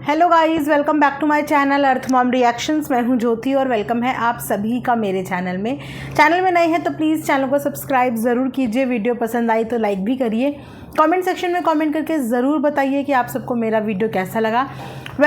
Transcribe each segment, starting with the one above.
Hello guys, welcome back to my channel Earth Mom Reactions. मैं हूं ज्योति और welcome है आप सभी का मेरे चैनल में नए हैं तो प्लीज़ चैनल को सब्सक्राइब ज़रूर कीजिए। वीडियो पसंद आई तो लाइक भी करिए। कमेंट सेक्शन में कमेंट करके ज़रूर बताइए कि आप सबको मेरा वीडियो कैसा लगा।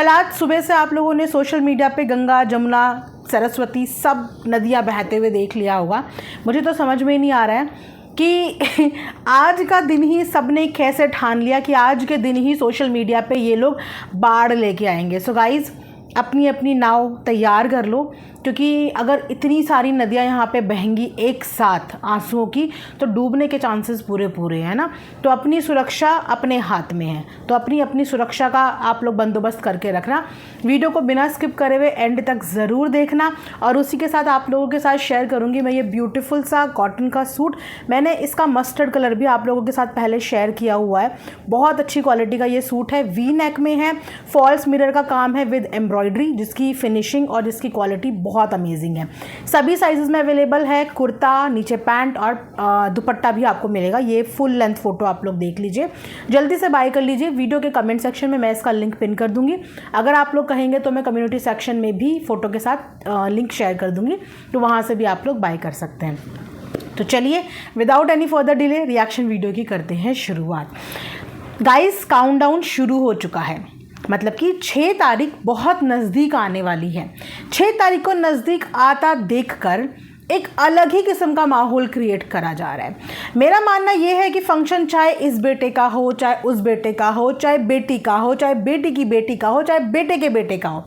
आज सुबह से आप लोगों ने सोशल मीडिया पे गंगा, जमुना, सरस्वती सब नदियाँ बहते हुए देख लिया होगा। मुझे तो समझ में ही नहीं आ रहा है कि आज का दिन ही सबने कैसे ठान लिया कि आज के दिन ही सोशल मीडिया पे ये लोग बाढ़ लेके आएंगे। सो गाइज़, अपनी अपनी नाव तैयार कर लो, क्योंकि अगर इतनी सारी नदियाँ यहाँ पे बहेंगी एक साथ आंसुओं की तो डूबने के चांसेस पूरे हैं ना। तो अपनी सुरक्षा अपने हाथ में है, तो अपनी सुरक्षा का आप लोग बंदोबस्त करके रखना। वीडियो को बिना स्किप करे हुए एंड तक ज़रूर देखना। और उसी के साथ आप लोगों के साथ शेयर करूँगी मैं ये ब्यूटीफुल सा कॉटन का सूट। मैंने इसका मस्टर्ड कलर भी आप लोगों के साथ पहले शेयर किया हुआ है। बहुत अच्छी क्वालिटी का ये सूट है, वी नेक में है, फॉल्स मिरर का काम है विद एम्ब्रॉयडरी, जिसकी फिनिशिंग और जिसकी क्वालिटी बहुत अमेजिंग है। सभी साइजेस में अवेलेबल है। कुर्ता, नीचे पैंट और दुपट्टा भी आपको मिलेगा। ये फुल लेंथ फोटो आप लोग देख लीजिए, जल्दी से बाय कर लीजिए। वीडियो के कमेंट सेक्शन में मैं इसका लिंक पिन कर दूंगी। अगर आप लोग कहेंगे तो मैं कम्युनिटी सेक्शन में भी फोटो के साथ लिंक शेयर कर दूंगी, तो वहाँ से भी आप लोग बाय कर सकते हैं। तो चलिए without any further delay reaction video की करते हैं शुरुआत। गाइस, काउंटडाउन शुरू हो चुका है, मतलब कि 6 तारीख बहुत नज़दीक आने वाली है। 6 तारीख को नज़दीक आता देखकर एक अलग ही किस्म का माहौल क्रिएट करा जा रहा है। मेरा मानना यह है कि फंक्शन चाहे इस बेटे का हो, चाहे उस बेटे का हो, चाहे बेटी का हो, चाहे बेटी की बेटी का हो, चाहे बेटे के बेटे का हो,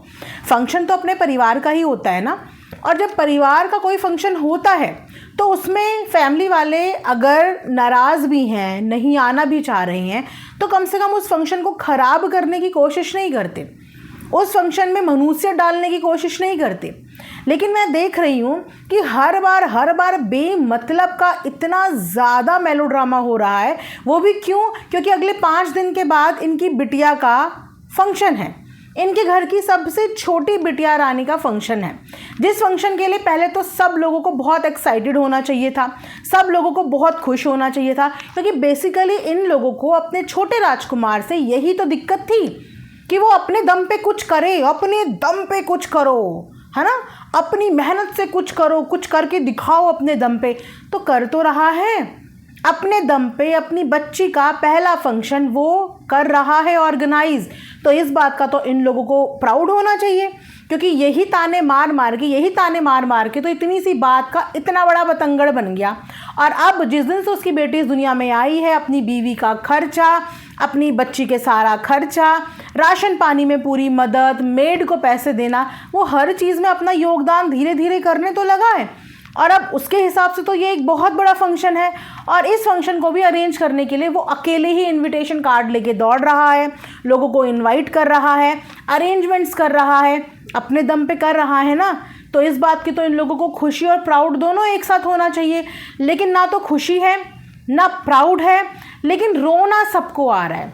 फंक्शन तो अपने परिवार का ही होता है ना। और जब परिवार का कोई फंक्शन होता है तो उसमें फैमिली वाले अगर नाराज़ भी हैं, नहीं आना भी चाह रहे हैं, तो कम से कम उस फंक्शन को ख़राब करने की कोशिश नहीं करते, उस फंक्शन में मनुष्य डालने की कोशिश नहीं करते। लेकिन मैं देख रही हूँ कि हर बार बेमतलब का इतना ज़्यादा मेलोड्रामा हो रहा है। वो भी क्यों? क्योंकि अगले 5 दिन के बाद इनकी बिटिया का फंक्शन है, इनके घर की सबसे छोटी बिटिया रानी का फंक्शन है। जिस फंक्शन के लिए पहले तो सब लोगों को बहुत एक्साइटेड होना चाहिए था, सब लोगों को बहुत खुश होना चाहिए था, क्योंकि बेसिकली इन लोगों को अपने छोटे राजकुमार से यही तो दिक्कत थी कि वो अपने दम पे कुछ करे, अपने दम पे कुछ करो, है ना, अपनी मेहनत से कुछ करो, कुछ करके दिखाओ अपने दम पे। तो कर तो रहा है अपने दम पे, अपनी बच्ची का पहला फंक्शन वो कर रहा है ऑर्गेनाइज। तो इस बात का तो इन लोगों को प्राउड होना चाहिए, क्योंकि यही ताने मार मार के तो इतनी सी बात का इतना बड़ा बतंगड़ बन गया। और अब जिस दिन से उसकी बेटी इस दुनिया में आई है, अपनी बीवी का खर्चा, अपनी बच्ची के सारा खर्चा, राशन पानी में पूरी मदद, मेड को पैसे देना, वो हर चीज़ में अपना योगदान धीरे धीरे करने तो लगा है। और अब उसके हिसाब से तो ये एक बहुत बड़ा फंक्शन है, और इस फंक्शन को भी अरेंज करने के लिए वो अकेले ही इनविटेशन कार्ड लेके दौड़ रहा है, लोगों को इनवाइट कर रहा है, अरेंजमेंट्स कर रहा है, अपने दम पे कर रहा है ना। तो इस बात की तो इन लोगों को खुशी और प्राउड दोनों एक साथ होना चाहिए। लेकिन ना तो खुशी है ना प्राउड है, लेकिन रोना सबको आ रहा है,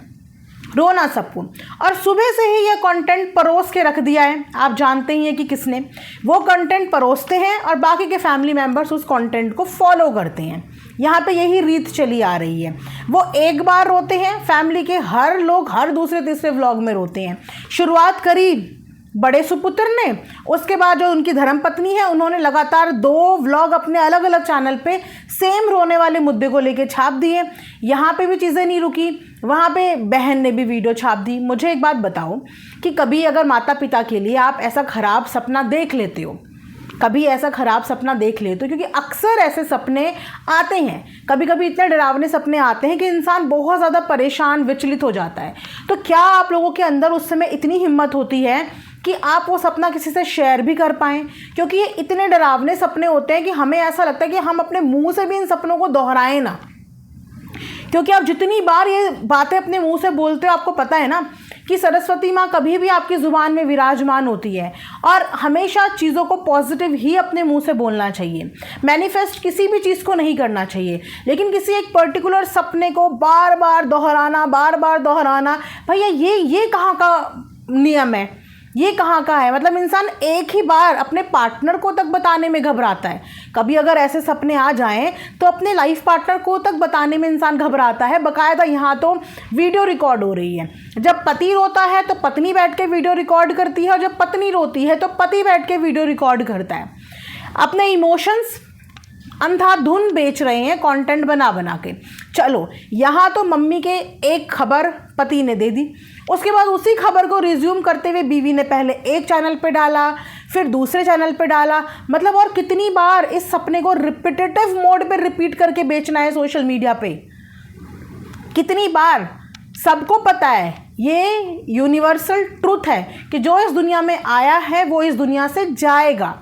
रोना सबको। और सुबह से ही ये कंटेंट परोस के रख दिया है। आप जानते ही हैं कि किसने, वो कंटेंट परोसते हैं और बाकी के फैमिली मेम्बर्स उस कंटेंट को फॉलो करते हैं। यहाँ पे यही रीत चली आ रही है। वो एक बार रोते हैं, फैमिली के हर लोग हर दूसरे तीसरे व्लॉग में रोते हैं। शुरुआत करी बड़े सुपुत्र ने, उसके बाद जो उनकी धर्मपत्नी है उन्होंने लगातार 2 व्लॉग अपने अलग अलग चैनल पे सेम रोने वाले मुद्दे को लेके छाप दिए। यहाँ पे भी चीज़ें नहीं रुकी, वहाँ पे बहन ने भी वीडियो छाप दी। मुझे एक बात बताओ कि कभी अगर माता पिता के लिए आप ऐसा ख़राब सपना देख लेते हो, कभी ऐसा ख़राब सपना देख लेते हो, क्योंकि अक्सर ऐसे सपने आते हैं, कभी कभी इतने डरावने सपने आते हैं कि इंसान बहुत ज़्यादा परेशान, विचलित हो जाता है। तो क्या आप लोगों के अंदर उस समय इतनी हिम्मत होती है कि आप वो सपना किसी से शेयर भी कर पाएँ? क्योंकि ये इतने डरावने सपने होते हैं कि हमें ऐसा लगता है कि हम अपने मुंह से भी इन सपनों को दोहराएं ना, क्योंकि आप जितनी बार ये बातें अपने मुंह से बोलते हो, आपको पता है ना कि सरस्वती माँ कभी भी आपकी ज़ुबान में विराजमान होती है। और हमेशा चीज़ों को पॉजिटिव ही अपने मुंह से बोलना चाहिए, मैनिफेस्ट किसी भी चीज़ को नहीं करना चाहिए। लेकिन किसी एक पर्टिकुलर सपने को बार बार दोहराना, भैया ये कहाँ का नियम है? ये कहाँ का है? मतलब इंसान एक ही बार अपने पार्टनर को तक बताने में घबराता है। कभी अगर ऐसे सपने आ जाएं तो अपने लाइफ पार्टनर को तक बताने में इंसान घबराता है। बकायदा यहाँ तो वीडियो रिकॉर्ड हो रही है। जब पति रोता है तो पत्नी बैठ के वीडियो रिकॉर्ड करती है, और जब पत्नी रोती है तो पति बैठ के वीडियो रिकॉर्ड करता है। अपने इमोशंस अंधाधुन बेच रहे हैं कंटेंट बना बना के। चलो, यहाँ तो मम्मी के एक खबर पति ने दे दी, उसके बाद उसी खबर को रिज्यूम करते हुए बीवी ने पहले एक चैनल पे डाला, फिर दूसरे चैनल पे डाला। मतलब और कितनी बार इस सपने को रिपीटेटिव मोड पे रिपीट करके बेचना है सोशल मीडिया पे, कितनी बार? सबको पता है, ये यूनिवर्सल ट्रूथ है कि जो इस दुनिया में आया है वो इस दुनिया से जाएगा,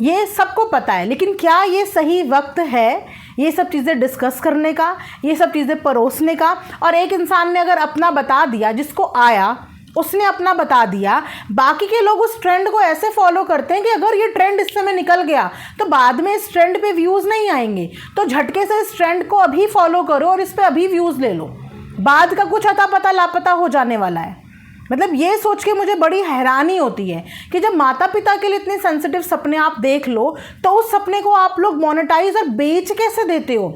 ये सबको पता है। लेकिन क्या ये सही वक्त है ये सब चीज़ें डिस्कस करने का, ये सब चीज़ें परोसने का? और एक इंसान ने अगर अपना बता दिया, जिसको आया उसने अपना बता दिया, बाकी के लोग उस ट्रेंड को ऐसे फॉलो करते हैं कि अगर ये ट्रेंड इस समय निकल गया तो बाद में इस ट्रेंड पे व्यूज़ नहीं आएंगे, तो झटके से इस ट्रेंड को अभी फॉलो करो और इस पर अभी व्यूज़ ले लो, बाद का कुछ अता पता लापता हो जाने वाला है। मतलब ये सोच के मुझे बड़ी हैरानी होती है कि जब माता पिता के लिए इतने सेंसिटिव सपने आप देख लो तो उस सपने को आप लोग मोनेटाइज और बेच कैसे देते हो,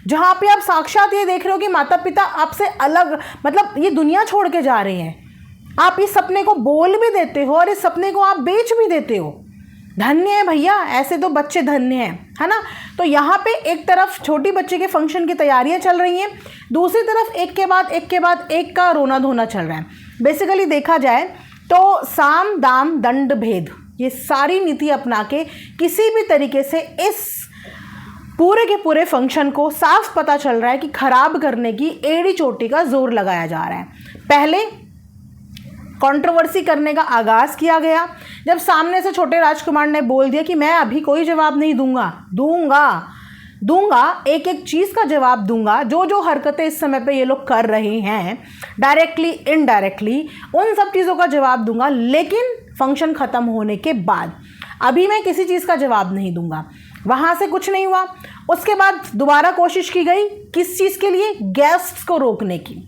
जहाँ पे आप साक्षात ये देख रहे हो कि माता पिता आपसे अलग, मतलब ये दुनिया छोड़ के जा रहे हैं। आप इस सपने को बोल भी देते हो और इस सपने को आप बेच भी देते हो। धन्य है भैया, ऐसे तो बच्चे धन्य हैं, है ना। तो यहाँ पे एक तरफ छोटी बच्चे के फंक्शन की तैयारियाँ चल रही हैं, दूसरी तरफ एक के बाद एक का रोना धोना चल रहा है। बेसिकली देखा जाए तो साम दाम दंड भेद, ये सारी नीति अपना के किसी भी तरीके से इस पूरे के पूरे फंक्शन को साफ पता चल रहा है कि खराब करने की एड़ी चोटी का जोर लगाया जा रहा है। पहले कंट्रोवर्सी करने का आगाज़ किया गया जब सामने से छोटे राजकुमार ने बोल दिया कि मैं अभी कोई जवाब नहीं दूंगा, एक एक चीज़ का जवाब दूंगा। जो जो हरकतें इस समय पे ये लोग कर रहे हैं डायरेक्टली इनडायरेक्टली, उन सब चीज़ों का जवाब दूंगा, लेकिन फंक्शन ख़त्म होने के बाद अभी मैं किसी चीज़ का जवाब नहीं दूंगा। वहाँ से कुछ नहीं हुआ। उसके बाद दोबारा कोशिश की गई, किस चीज़ के लिए? गेस्ट्स को रोकने की,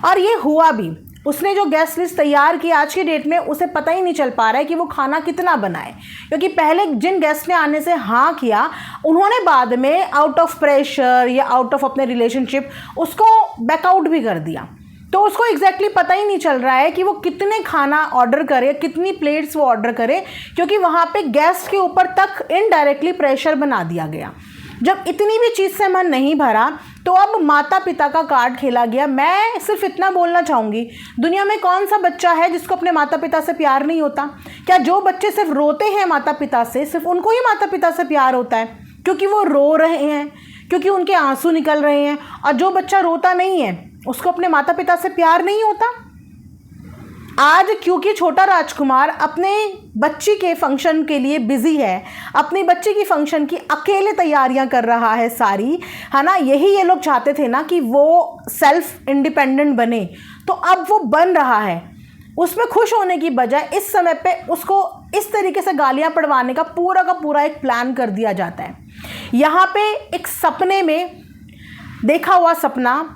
और ये हुआ भी। उसने जो गेस्ट लिस्ट तैयार की आज की डेट में उसे पता ही नहीं चल पा रहा है कि वो खाना कितना बनाए, क्योंकि पहले जिन गेस्ट ने आने से हाँ किया उन्होंने बाद में आउट ऑफ प्रेशर या आउट ऑफ अपने रिलेशनशिप उसको बैकआउट भी कर दिया। तो उसको एग्जैक्टली पता ही नहीं चल रहा है कि वो कितने खाना ऑर्डर करे, कितनी प्लेट्स वो ऑर्डर करे, क्योंकि वहाँ पे गेस्ट के ऊपर तक इनडायरेक्टली प्रेशर बना दिया गया। जब इतनी भी चीज़ से मन नहीं भरा तो अब माता पिता का कार्ड खेला गया। मैं सिर्फ इतना बोलना चाहूँगी, दुनिया में कौन सा बच्चा है जिसको अपने माता पिता से प्यार नहीं होता? क्या जो बच्चे सिर्फ रोते हैं माता पिता से, सिर्फ उनको ही माता पिता से प्यार होता है क्योंकि वो रो रहे हैं, क्योंकि उनके आंसू निकल रहे हैं? और जो बच्चा रोता नहीं है उसको अपने माता पिता से प्यार नहीं होता? आज क्योंकि छोटा राजकुमार अपने बच्ची के फंक्शन के लिए बिजी है, अपनी बच्ची की फंक्शन की अकेले तैयारियां कर रहा है सारी, है ना। यही ये लोग चाहते थे ना कि वो सेल्फ इंडिपेंडेंट बने, तो अब वो बन रहा है। उसमें खुश होने की बजाय इस समय पे उसको इस तरीके से गालियां पड़वाने का पूरा एक प्लान कर दिया जाता है। यहाँ पे एक सपने में देखा हुआ सपना,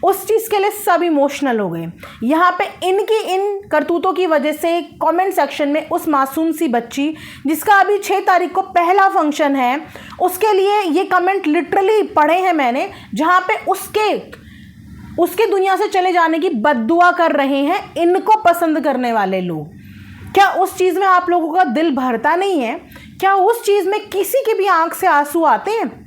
उस चीज़ के लिए सब इमोशनल हो गए। यहाँ पे इनकी इन करतूतों की वजह से कमेंट सेक्शन में उस मासूम सी बच्ची जिसका अभी 6 तारीख को पहला फंक्शन है, उसके लिए ये कमेंट लिटरली पढ़े हैं मैंने, जहाँ पे उसके दुनिया से चले जाने की बद्दुआ कर रहे हैं इनको पसंद करने वाले लोग। क्या उस चीज़ में आप लोगों का दिल भरता नहीं है? क्या उस चीज़ में किसी के भी आंख से आंसू आते हैं?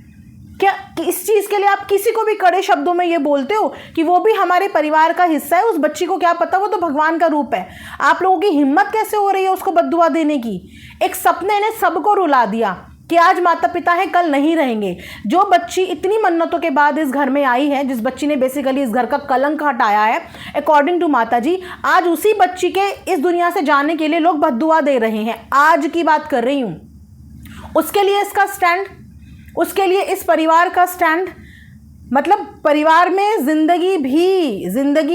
क्या इस चीज़ के लिए आप किसी को भी कड़े शब्दों में ये बोलते हो कि वो भी हमारे परिवार का हिस्सा है? उस बच्ची को क्या पता, वो तो भगवान का रूप है। आप लोगों की हिम्मत कैसे हो रही है उसको बद्दुआ देने की? एक सपने ने सबको रुला दिया कि आज माता पिता हैं, कल नहीं रहेंगे। जो बच्ची इतनी मन्नतों के बाद इस घर में आई है, जिस बच्ची ने बेसिकली इस घर का कलंक हटाया है अकॉर्डिंग टू माता जी, आज उसी बच्ची के इस दुनिया से जाने के लिए लोग बद्दुआ दे रहे हैं। आज की बात कर रही हूँ। उसके लिए इसका स्टैंड, उसके लिए इस परिवार का स्टैंड, मतलब परिवार में जिंदगी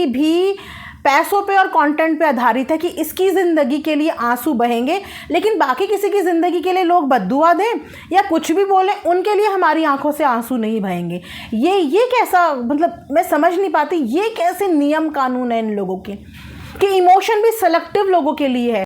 भी पैसों पे और कंटेंट पे आधारित है कि इसकी ज़िंदगी के लिए आंसू बहेंगे, लेकिन बाकी किसी की ज़िंदगी के लिए लोग बद्दुआ दें या कुछ भी बोलें, उनके लिए हमारी आंखों से आंसू नहीं बहेंगे। ये कैसा, मतलब मैं समझ नहीं पाती, ये कैसे नियम कानून है इन लोगों के। कि इमोशन भी सेलेक्टिव लोगों के लिए है।